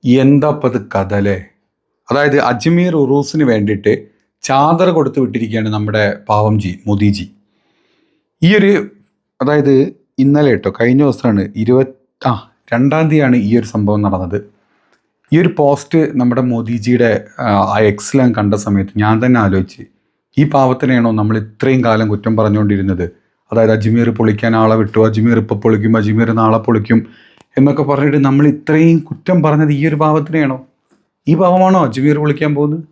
എന്താപ്പത് കഥ അല്ലേ? അതായത് അജ്മീർ ഉറൂസിന് വേണ്ടിയിട്ട് ചാദർ കൊടുത്തു വിട്ടിരിക്കുകയാണ് നമ്മുടെ പാവം മോദിജി. ഈ ഒരു അതായത് ഇന്നലെ കേട്ടോ, കഴിഞ്ഞ ദിവസമാണ് 2-ാം തീയതിയാണ് ഈ ഒരു സംഭവം നടന്നത്. ഈ ഒരു പോസ്റ്റ് നമ്മുടെ മോദിജിയുടെ ആ എക്സിൽ ഞാൻ കണ്ട സമയത്ത് ഞാൻ തന്നെ ആലോചിച്ച്, ഈ പാവത്തിനെയാണോ നമ്മൾ ഇത്രയും കാലം കുറ്റം പറഞ്ഞുകൊണ്ടിരുന്നത്? അതായത് അജ്മീർ പൊളിക്കാൻ ആളെ വിട്ടു, അജ്മീർ ഇപ്പോൾ പൊളിക്കും, അജ്മീർ നാളെ പൊളിക്കും എന്നൊക്കെ പറഞ്ഞിട്ട് നമ്മൾ ഇത്രയും കുറ്റം പറഞ്ഞത് ഈ ഒരു പാവത്തിനെയാണോ? ഈ പാവമാണോ അജ്മീർ പൊളിക്കാൻ പോകുന്നത്?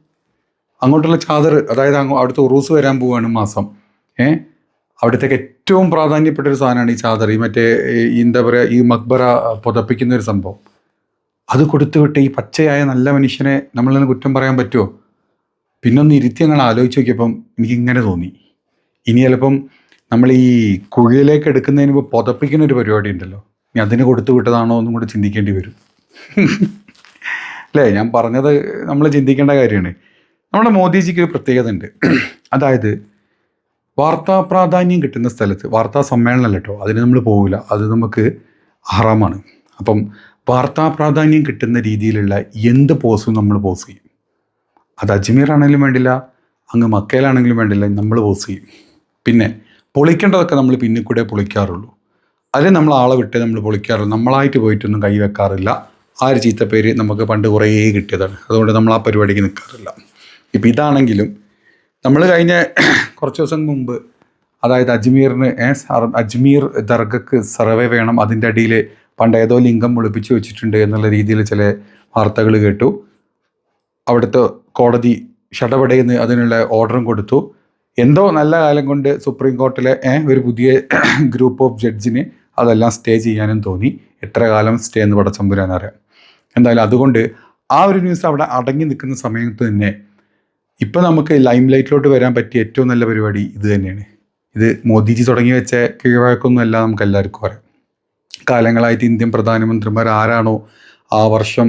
അങ്ങോട്ടുള്ള ചാദർ, അതായത് അവിടുത്തെ ഉറൂസ് വരാൻ പോവുകയാണ് മാസം. അവിടുത്തേക്ക് ഏറ്റവും പ്രാധാന്യപ്പെട്ട ഒരു സാധനമാണ് ഈ ചാദർ, ഈ മറ്റേ എന്താ പറയുക, ഈ മക്ബറ പുതപ്പിക്കുന്ന ഒരു സംഭവം. അത് കൊടുത്തുവിട്ട് ഈ പച്ചയായ നല്ല മനുഷ്യനെ നമ്മളിന്ന് കുറ്റം പറയാൻ പറ്റുമോ? പിന്നൊന്ന് ഇരുത്തി ഞങ്ങൾ ആലോചിച്ച് നോക്കിയപ്പം എനിക്കിങ്ങനെ തോന്നി, ഇനി ചിലപ്പം നമ്മൾ ഈ കുഴിയിലേക്ക് എടുക്കുന്നതിന് മുമ്പ് പുതപ്പിക്കുന്ന ഒരു പരിപാടി ഉണ്ടല്ലോ, ഇനി അതിന് കൊടുത്തു വിട്ടതാണോ എന്നും കൂടെ ചിന്തിക്കേണ്ടി വരും. അല്ലേ? ഞാൻ പറഞ്ഞത് നമ്മൾ ചിന്തിക്കേണ്ട കാര്യമാണ്. നമ്മുടെ മോദിജിക്ക് ഒരു പ്രത്യേകത ഉണ്ട്. അതായത് വാർത്താ പ്രാധാന്യം കിട്ടുന്ന സ്ഥലത്ത്, വാർത്താ സമ്മേളനമല്ല കേട്ടോ, അതിന് നമ്മൾ പോകില്ല, അത് നമുക്ക് ഹറാമാണ്. അപ്പം വാർത്താ പ്രാധാന്യം കിട്ടുന്ന രീതിയിലുള്ള എന്ത് പോസ്റ്റും നമ്മൾ പോസ്റ്റ് ചെയ്യും. അത് അജ്മീർ ആണെങ്കിലും വേണ്ടില്ല, അങ്ങ് മക്കയിലാണെങ്കിലും വേണ്ടില്ല, നമ്മൾ പോസ്റ്റ് ചെയ്യും. പിന്നെ പൊളിക്കേണ്ടതൊക്കെ നമ്മൾ പിന്നിൽ കൂടെ പൊളിക്കാറുള്ളൂ. അതിൽ നമ്മൾ ആളെ വിട്ട് നമ്മൾ പൊളിക്കാറുള്ളൂ. നമ്മളായിട്ട് പോയിട്ടൊന്നും കൈ വെക്കാറില്ല. ആ ഒരു ചീത്തപ്പേര് നമുക്ക് പണ്ട് കുറേ കിട്ടിയതാണ്. അതുകൊണ്ട് നമ്മൾ ആ പരിപാടിക്ക് നിൽക്കാറില്ല. ഇപ്പം ഇതാണെങ്കിലും നമ്മൾ കഴിഞ്ഞ കുറച്ച് ദിവസം മുമ്പ്, അതായത് അജ്മീർ ദർഗക്ക് സർവേ വേണം, അതിൻ്റെ അടിയിൽ പണ്ട് ഏതോ ലിംഗം ഒളിപ്പിച്ച് വെച്ചിട്ടുണ്ട് എന്നുള്ള രീതിയിൽ ചില വാർത്തകൾ കേട്ടു. അവിടുത്തെ കോടതി ഷടപടയെന്ന് അതിനുള്ള ഓർഡറും കൊടുത്തു. എന്തോ നല്ല കാലം കൊണ്ട് സുപ്രീം കോർട്ടിലെ ഒരു പുതിയ ഗ്രൂപ്പ് ഓഫ് ജഡ്ജിന് അതെല്ലാം സ്റ്റേ ചെയ്യാനും തോന്നി. എത്ര കാലം സ്റ്റേ എന്ന് പടച്ചമ്പുരാനറിയാം. എന്തായാലും അതുകൊണ്ട് ആ ഒരു ന്യൂസ് അവിടെ അടങ്ങി നിൽക്കുന്ന സമയത്ത് തന്നെ ഇപ്പം നമുക്ക് ലൈം ലൈറ്റിലോട്ട് വരാൻ പറ്റിയ ഏറ്റവും നല്ല പരിപാടി ഇത് തന്നെയാണ്. ഇത് മോദിജി തുടങ്ങി വെച്ച കീഴ്വഴക്കൊന്നുമല്ല, നമുക്ക് എല്ലാവർക്കും അറിയാം. കാലങ്ങളായിട്ട് ഇന്ത്യൻ പ്രധാനമന്ത്രിമാർ ആരാണോ ആ വർഷം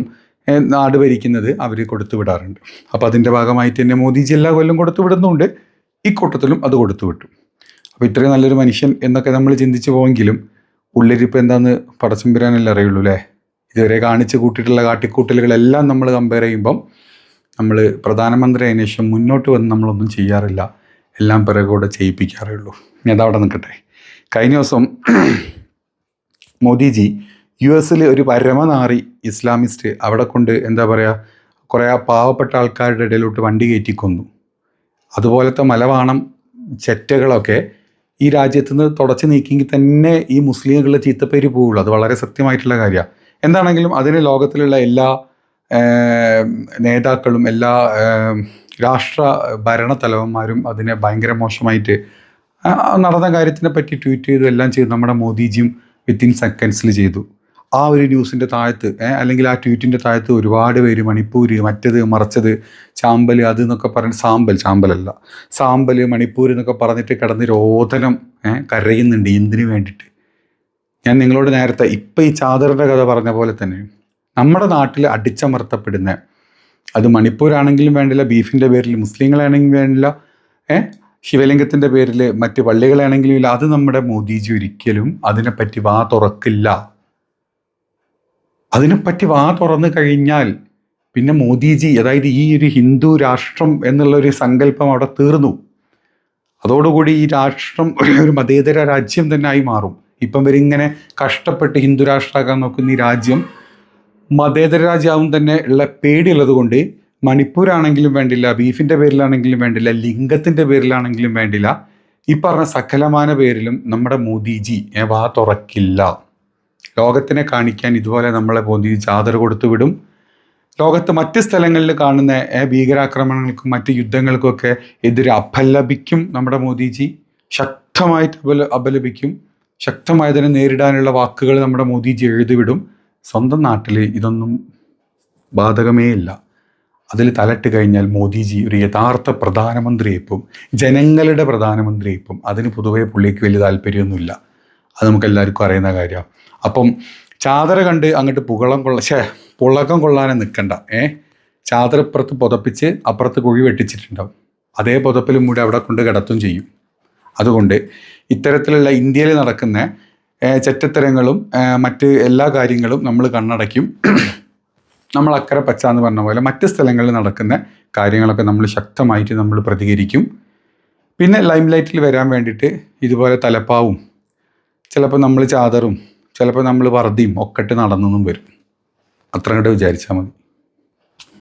നാട് ഭരിക്കുന്നത് അവർ കൊടുത്തു വിടാറുണ്ട്. അപ്പോൾ അതിൻ്റെ ഭാഗമായിട്ട് തന്നെ മോദിജി എല്ലാ കൊല്ലം കൊടുത്തു വിടുന്നുണ്ട്. ഈ കൂട്ടത്തിലും അത് കൊടുത്തു വിട്ടു. അപ്പോൾ ഇത്രയും നല്ലൊരു മനുഷ്യൻ എന്നൊക്കെ നമ്മൾ ചിന്തിച്ചു പോയെങ്കിലും ഉള്ളിരിപ്പ് എന്താണെന്ന് പടച്ചമ്പുരാനല്ലേ അറിയുള്ളൂ അല്ലേ? ഇതുവരെ കാണിച്ച് കൂട്ടിയിട്ടുള്ള കാട്ടിക്കൂട്ടലുകളെല്ലാം നമ്മൾ കമ്പയർ ചെയ്യുമ്പം നമ്മൾ പ്രധാനമന്ത്രി ആയതിനു ശേഷം മുന്നോട്ട് വന്ന് നമ്മളൊന്നും ചെയ്യാറില്ല, എല്ലാം പിറകോടെ ചെയ്യിപ്പിക്കാറേ ഉള്ളൂ. ഇനി അതവിടെ നിൽക്കട്ടെ. കഴിഞ്ഞ ദിവസം മോദിജി US ഒരു പരമനാറി ഇസ്ലാമിസ്റ്റ് അവിടെ കൊണ്ട് എന്താ പറയുക, കുറേ പാവപ്പെട്ട ആൾക്കാരുടെ ഇടയിലോട്ട് വണ്ടി കയറ്റി കൊന്നു. അതുപോലത്തെ മലവാണം ചെറ്റകളൊക്കെ ഈ രാജ്യത്ത് നിന്ന് തുടച്ച് നീക്കിയെങ്കിൽ തന്നെ ഈ മുസ്ലിങ്ങളുടെ ചീത്തപ്പേര് പോവുള്ളൂ. അത് വളരെ സത്യമായിട്ടുള്ള കാര്യമാണ്. എന്താണെങ്കിലും അതിന് ലോകത്തിലുള്ള എല്ലാ നേതാക്കളും എല്ലാ രാഷ്ട്ര ഭരണ തലവന്മാരും അതിനെ ഭയങ്കര മോശമായിട്ട് നടന്ന കാര്യത്തിനെ പറ്റി ട്വീറ്റ് ചെയ്തു, എല്ലാം ചെയ്തു. നമ്മുടെ മോദിജിയും വിത്തിൻ സെക്കൻഡ്സിൽ ചെയ്തു. ആ ഒരു ന്യൂസിൻ്റെ താഴത്ത് അല്ലെങ്കിൽ ആ ട്വീറ്റിൻ്റെ താഴത്ത് ഒരുപാട് പേര് മണിപ്പൂർ, മറ്റത് മറിച്ചത്, ചാമ്പൽ, അത് എന്നൊക്കെ പറഞ്ഞ് സാമ്പൽ മണിപ്പൂർ എന്നൊക്കെ പറഞ്ഞിട്ട് കിടന്ന് രോദനം കരയുന്നുണ്ട്. എന്തിനു വേണ്ടിയിട്ട്? ഞാൻ നിങ്ങളോട് നേരത്തെ ഇപ്പം ഈ ചാദറിൻ്റെ കഥ പറഞ്ഞ പോലെ തന്നെ നമ്മുടെ നാട്ടിൽ അടിച്ചമർത്തപ്പെടുന്ന, അത് മണിപ്പൂരാണെങ്കിലും വേണ്ടില്ല, ബീഫിൻ്റെ പേരിൽ മുസ്ലിങ്ങളാണെങ്കിലും വേണ്ടില്ല, ശിവലിംഗത്തിൻ്റെ പേരിൽ മറ്റ് പള്ളികളാണെങ്കിലും ഇല്ല, അത് നമ്മുടെ മോദിജി ഒരിക്കലും അതിനെപ്പറ്റി വാ തുറക്കില്ല. അതിനെപ്പറ്റി വാ തുറന്നു കഴിഞ്ഞാൽ പിന്നെ മോദിജി, അതായത് ഈ ഒരു ഹിന്ദു രാഷ്ട്രം എന്നുള്ളൊരു സങ്കല്പം അവിടെ തീർന്നു. അതോടുകൂടി ഈ രാഷ്ട്രം ഒരു മതേതര രാജ്യം തന്നെ ആയി മാറും. ഇപ്പം ഇവരിങ്ങനെ കഷ്ടപ്പെട്ട് ഹിന്ദു രാഷ്ട്രമാക്കാൻ നോക്കുന്ന ഈ രാജ്യം മതേതര രാജ്യമാവും തന്നെ ഉള്ള പേടിയുള്ളത് കൊണ്ട് മണിപ്പൂരാണെങ്കിലും വേണ്ടില്ല, ബീഫിൻ്റെ പേരിലാണെങ്കിലും വേണ്ടില്ല, ലിംഗത്തിൻ്റെ പേരിലാണെങ്കിലും വേണ്ടില്ല, ഈ പറഞ്ഞ സകലമാന പേരിലും നമ്മുടെ മോദിജി വാ തുറക്കില്ല. ലോകത്തിനെ കാണിക്കാൻ ഇതുപോലെ നമ്മളെ മോദിജി ചാദർ കൊടുത്തു വിടും. ലോകത്ത് മറ്റ് സ്ഥലങ്ങളിൽ കാണുന്ന ഭീകരാക്രമണങ്ങൾക്കും മറ്റ് യുദ്ധങ്ങൾക്കുമൊക്കെ എതിരെ അപലപിക്കും നമ്മുടെ മോദിജി. ശക്തമായിട്ട് അപലപിക്കും. ശക്തമായതിനെ നേരിടാനുള്ള വാക്കുകൾ നമ്മുടെ മോദിജി എഴുതിവിടും. സ്വന്തം നാട്ടിൽ ഇതൊന്നും ബാധകമേ ഇല്ല. അതിൽ തലട്ട് കഴിഞ്ഞാൽ മോദിജി ഒരു യഥാർത്ഥ പ്രധാനമന്ത്രിയായിപ്പം, ജനങ്ങളുടെ പ്രധാനമന്ത്രിയായിപ്പം. അതിന് പൊതുവേ പുള്ളിക്ക് വലിയ താല്പര്യമൊന്നുമില്ല. അത് നമുക്ക് എല്ലാവർക്കും അറിയുന്ന കാര്യമാണ്. അപ്പം ചാദര കണ്ട് അങ്ങോട്ട് പുളകം കൊള്ളാനും നിൽക്കണ്ട. ചാദർ ഇപ്പുറത്ത് പുതപ്പിച്ച് അപ്പുറത്ത് കുഴി വെട്ടിച്ചിട്ടുണ്ടാവും. അതേ പുതപ്പിലും കൂടി അവിടെ കൊണ്ട് കിടത്തും ചെയ്യും. അതുകൊണ്ട് ഇത്തരത്തിലുള്ള ഇന്ത്യയിൽ നടക്കുന്ന ചെറ്റത്തരങ്ങളും മറ്റ് എല്ലാ കാര്യങ്ങളും നമ്മൾ കണ്ണടയ്ക്കും. നമ്മൾ അക്കരെ പച്ച എന്ന് പറഞ്ഞ പോലെ മറ്റ് സ്ഥലങ്ങളിൽ നടക്കുന്ന കാര്യങ്ങളൊക്കെ നമ്മൾ ശക്തമായിട്ട് നമ്മൾ പ്രതികരിക്കും. പിന്നെ ലൈം ലൈറ്റിൽ വരാൻ വേണ്ടിയിട്ട് ഇതുപോലെ തലപ്പാവും ചിലപ്പോൾ നമ്മൾ ചാദറും ചിലപ്പോൾ നമ്മൾ വർദ്ധിയും ഒക്കെ ഇട്ട് നടന്നെന്നും വരും. അത്ര അങ്ങോട്ട് വിചാരിച്ചാൽ മതി.